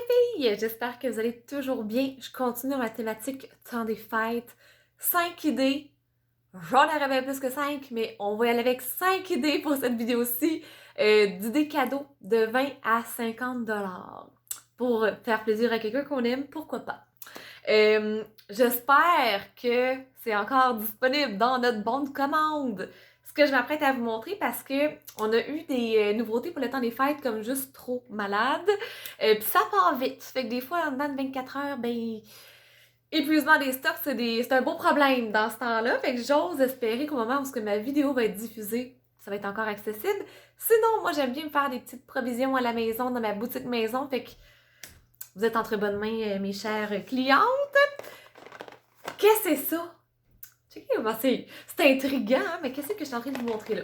filles! J'espère que vous allez toujours bien. Je continue dans ma thématique temps des fêtes. 5 idées. J'en aurais bien plus que 5, mais on va y aller avec 5 idées pour cette vidéo-ci. D'idées cadeaux de 20 à 50 dollars. Pour faire plaisir à quelqu'un qu'on aime, pourquoi pas. J'espère que c'est encore disponible dans notre bon de commande. Ce que je m'apprête à vous montrer parce que on a eu des nouveautés pour le temps des fêtes comme juste trop malade. Puis ça part vite. Fait que des fois, en dedans de 24 heures, ben épuisement des stocks, c'est un beau problème dans ce temps-là. Fait que j'ose espérer qu'au moment où ma vidéo va être diffusée, ça va être encore accessible. Sinon, moi j'aime bien me faire des petites provisions à la maison, dans ma boutique maison. Fait que vous êtes entre bonnes mains, mes chères clientes. Qu'est-ce que c'est ça? C'est intriguant, hein? Mais qu'est-ce que je suis en train de vous montrer là?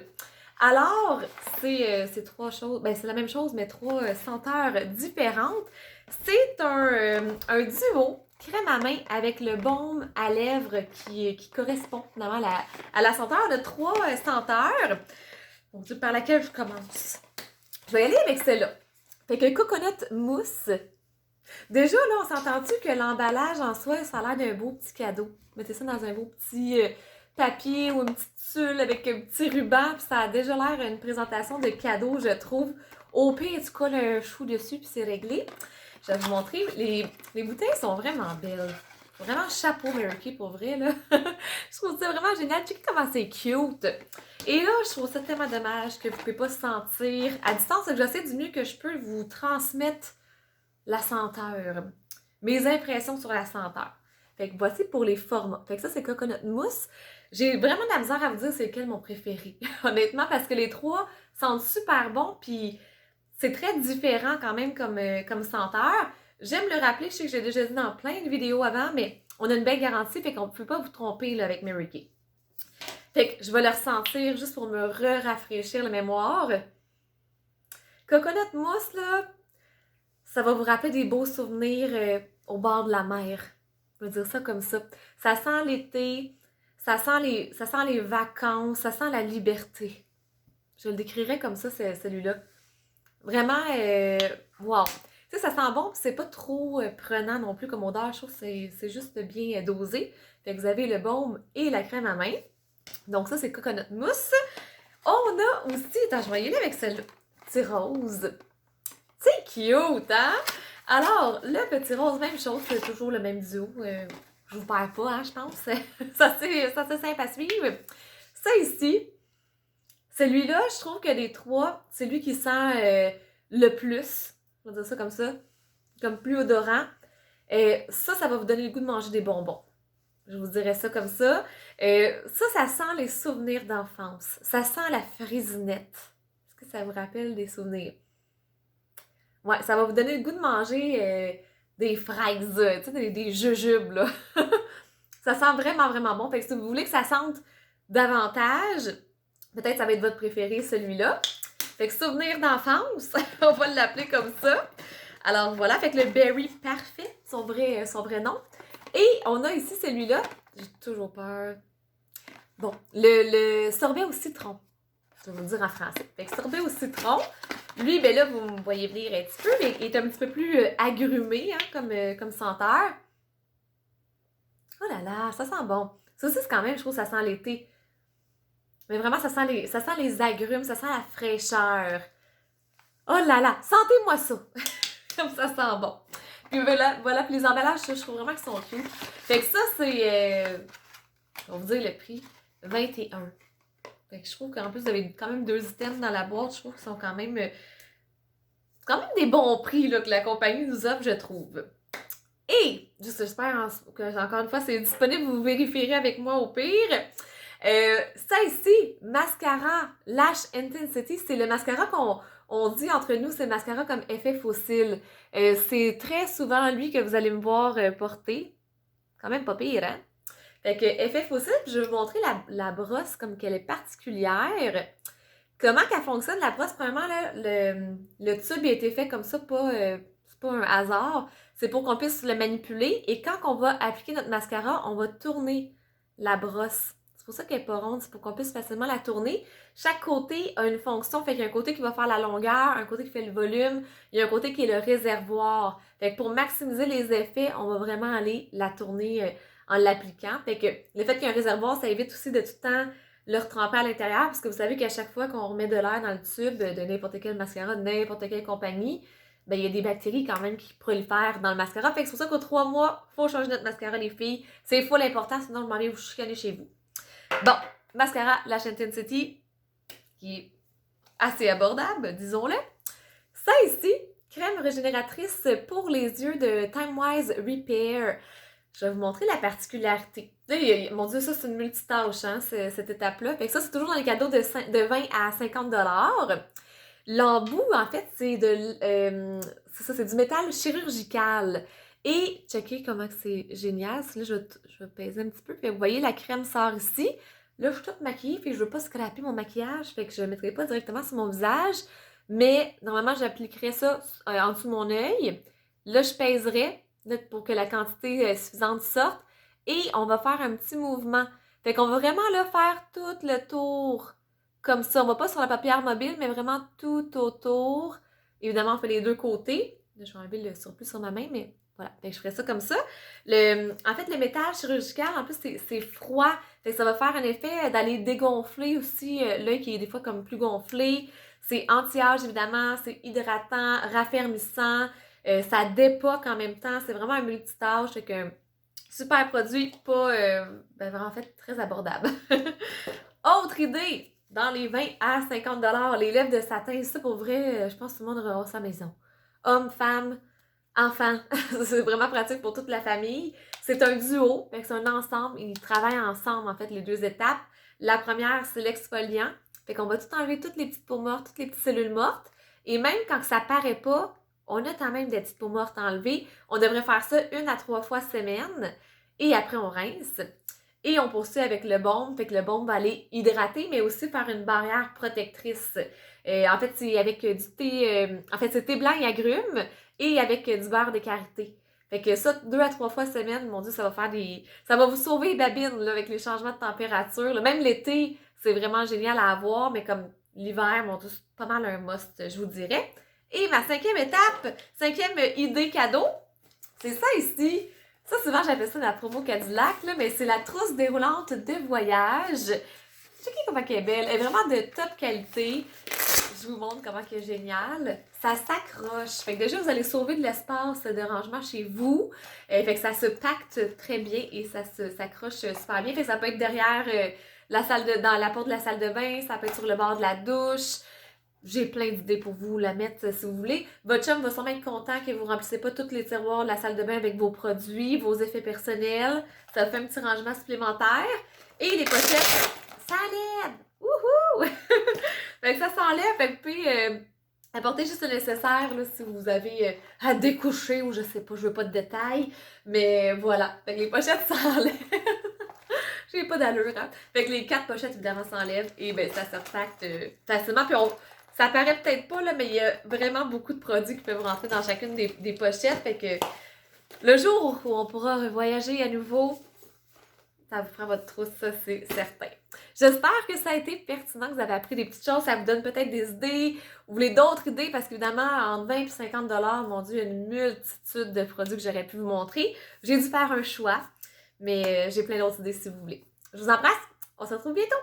Alors, c'est trois choses, ben c'est la même chose, mais trois senteurs différentes. C'est un duo crème à main avec le baume à lèvres qui correspond finalement à la senteur de trois senteurs. Donc, par laquelle je commence. Je vais y aller avec celle-là. Fait que coconut mousse. Déjà, là, on s'entend-tu que l'emballage en soi, ça a l'air d'un beau petit cadeau. Mettez ça dans un beau petit papier ou une petite tulle avec un petit ruban, puis ça a déjà l'air d'une présentation de cadeau, je trouve. Au pire, tu colles un chou dessus, puis c'est réglé. Je vais vous montrer. Les bouteilles sont vraiment belles. Vraiment chapeau Mary Kay pour vrai, là. Je trouve ça vraiment génial. Checkez comment c'est cute. Et là, je trouve ça tellement dommage que vous ne pouvez pas sentir. À distance, j'essaie du mieux que je peux vous transmettre la senteur. Mes impressions sur la senteur. Fait que voici pour les formats. Fait que ça, c'est coconut mousse. J'ai vraiment de la misère à vous dire c'est lequel mon préféré. Honnêtement, parce que les trois sentent super bons, puis c'est très différent quand même comme senteur. J'aime le rappeler, je sais que j'ai déjà dit dans plein de vidéos avant, mais on a une belle garantie, fait qu'on ne peut pas vous tromper là, avec Mary Kay. Fait que je vais le ressentir juste pour me rafraîchir la mémoire. Coconut mousse, là, ça va vous rappeler des beaux souvenirs au bord de la mer. Je vais dire ça comme ça. Ça sent l'été, ça sent les vacances, ça sent la liberté. Je le décrirais comme ça, celui-là. Vraiment, wow. Tu sais, ça sent bon, puis c'est pas trop prenant non plus comme odeur. Je trouve que c'est juste bien dosé. Fait que vous avez le baume et la crème à main. Donc ça, c'est coconut mousse. On a aussi, attends, je vais y aller avec celle-là. Petit rose. C'est cute, hein? Alors, le petit rose, même chose, c'est toujours le même duo. Je vous perds pas, hein, je pense. Ça, c'est simple à suivre. Ça ici, celui-là, je trouve que des trois, c'est lui qui sent le plus. On va dire ça comme ça. Comme plus odorant. Ça va vous donner le goût de manger des bonbons. Je vous dirais ça comme ça. Ça sent les souvenirs d'enfance. Ça sent la frisinette. Est-ce que ça vous rappelle des souvenirs? Ouais, ça va vous donner le goût de manger des fraises, tu sais, des jujubes, là. Ça sent vraiment, vraiment bon. Fait que si vous voulez que ça sente davantage, peut-être ça va être votre préféré, celui-là. Fait que souvenir d'enfance, on va l'appeler comme ça. Alors voilà, fait que le berry parfait, son vrai nom. Et on a ici celui-là, j'ai toujours peur. Bon, le sorbet au citron. Je vais vous le dire en français. Fait que sorbet au citron. Lui, ben là, vous me voyez venir un petit peu, mais il est un petit peu plus agrumé, hein, comme senteur. Oh là là, ça sent bon. Ça aussi, c'est quand même, je trouve, ça sent l'été. Mais vraiment, ça sent les agrumes, ça sent la fraîcheur. Oh là là, sentez-moi ça! Comme ça sent bon. Puis voilà, puis les emballages, je trouve vraiment qu'ils sont cute. Fait que ça, c'est, on va vous dire le prix, 21. Fait que je trouve qu'en plus, vous avez quand même 2 items dans la boîte. Je trouve qu'ils sont quand même... c'est quand même des bons prix là, que la compagnie nous offre, je trouve. Et, j'espère que, encore une fois, c'est disponible. Vous vérifierez avec moi au pire. Ça ici, mascara Lash Intensity, c'est le mascara qu'on dit entre nous, c'est le mascara comme effet fossile. C'est très souvent lui que vous allez me voir porter. Quand même pas pire, hein? Fait que effet fossile, je vais vous montrer la brosse comme qu'elle est particulière. Comment qu'elle fonctionne, la brosse? Premièrement, là, le tube a été fait comme ça, c'est pas un hasard. C'est pour qu'on puisse le manipuler. Et quand on va appliquer notre mascara, on va tourner la brosse. C'est pour ça qu'elle n'est pas ronde, c'est pour qu'on puisse facilement la tourner. Chaque côté a une fonction, fait qu'il y a un côté qui va faire la longueur, un côté qui fait le volume, il y a un côté qui est le réservoir. Fait que pour maximiser les effets, on va vraiment aller la tourner en l'appliquant. Fait que le fait qu'il y ait un réservoir, ça évite aussi de tout le temps le retremper à l'intérieur, parce que vous savez qu'à chaque fois qu'on remet de l'air dans le tube de n'importe quel mascara, de n'importe quelle compagnie, ben il y a des bactéries quand même qui prolifèrent dans le mascara. Fait que c'est pour ça qu'aux 3 mois, il faut changer notre mascara, les filles. C'est full important, sinon je m'en vais vous chicaner chez vous. Bon, mascara Lash Intensity, qui est assez abordable, disons-le. Ça ici, crème régénératrice pour les yeux de Time Wise Repair. Je vais vous montrer la particularité. Là, mon Dieu, ça, c'est une multitâche, hein, cette étape-là. Fait que ça, c'est toujours dans les cadeaux de 20 à 50 $. L'embout, en fait, c'est c'est du métal chirurgical. Et checkez comment c'est génial. Là, je vais peser un petit peu. Puis vous voyez, la crème sort ici. Là, je suis toute maquillée, puis je veux pas scraper mon maquillage. Fait que je ne le mettrai pas directement sur mon visage. Mais normalement, j'appliquerai ça en dessous de mon œil. Là, je pèserai pour que la quantité suffisante sorte. Et on va faire un petit mouvement. Fait qu'on va vraiment là faire tout le tour comme ça. On va pas sur la paupière mobile, mais vraiment tout autour. Évidemment, on fait les deux côtés. Là, je vais enlever le surplus sur ma main, mais voilà. Fait que je ferai ça comme ça. En fait, le métal chirurgical, en plus, c'est froid. Fait que ça va faire un effet d'aller dégonfler aussi l'œil qui est des fois comme plus gonflé. C'est anti-âge, évidemment. C'est hydratant, raffermissant. Ça dépoque en même temps. C'est vraiment un multitâche. Fait que super produit, pas vraiment en fait très abordable. Autre idée, dans les 20 à 50 $, les lèvres de satin, ça pour vrai, je pense que tout le monde aura sa maison. Hommes, femmes, enfants, c'est vraiment pratique pour toute la famille. C'est un duo, c'est un ensemble, ils travaillent ensemble en fait les deux étapes. La première, c'est l'exfoliant, fait qu'on va tout enlever toutes les petites peaux mortes, toutes les petites cellules mortes, et même quand ça paraît pas, on a quand même des petites peaux mortes enlevées. On devrait faire ça 1 à 3 fois semaine, et après on rince. Et on poursuit avec le baume, fait que le baume va aller hydrater, mais aussi faire une barrière protectrice. En fait, c'est avec du thé, c'est thé blanc et agrumes, et avec du beurre de karité. Fait que ça, 2 à 3 fois semaine, mon Dieu, ça va vous sauver les babines, là, avec les changements de température, là. Même l'été, c'est vraiment génial à avoir, mais comme l'hiver, mon Dieu, c'est pas mal un must, je vous dirais. Et ma 5e étape, 5e idée cadeau, c'est ça ici. Ça, souvent, j'appelle ça la promo Cadillac, là, mais c'est la trousse déroulante de voyage. Checkez comment elle est belle. Elle est vraiment de top qualité. Je vous montre comment elle est géniale. Ça s'accroche. Fait que déjà, vous allez sauver de l'espace de rangement chez vous. Fait que ça se pacte très bien et ça s'accroche super bien. Fait que ça peut être derrière dans la porte de la salle de bain. Ça peut être sur le bord de la douche. J'ai plein d'idées pour vous la mettre si vous voulez. Votre chum va sûrement être content que vous ne remplissez pas tous les tiroirs de la salle de bain avec vos produits, vos effets personnels. Ça fait un petit rangement supplémentaire. Et les pochettes, ça l'aide! Wouhou! Fait que ça s'enlève. Fait que vous pouvez apporter juste le nécessaire là, si vous avez à découcher ou je sais pas, je veux pas de détails. Mais voilà. Fait que les pochettes s'enlèvent. J'ai pas d'allure, hein? Fait que les 4 pochettes, évidemment, s'enlèvent et ben ça se repacte facilement. Puis ça paraît peut-être pas, là, mais il y a vraiment beaucoup de produits qui peuvent rentrer dans chacune des pochettes. Fait que le jour où on pourra voyager à nouveau, ça vous fera votre trousse, ça, c'est certain. J'espère que ça a été pertinent, que vous avez appris des petites choses. Ça vous donne peut-être des idées. Vous voulez d'autres idées, parce qu'évidemment, entre 20 et 50 $, mon Dieu, il y a une multitude de produits que j'aurais pu vous montrer. J'ai dû faire un choix, mais j'ai plein d'autres idées si vous voulez. Je vous embrasse. On se retrouve bientôt.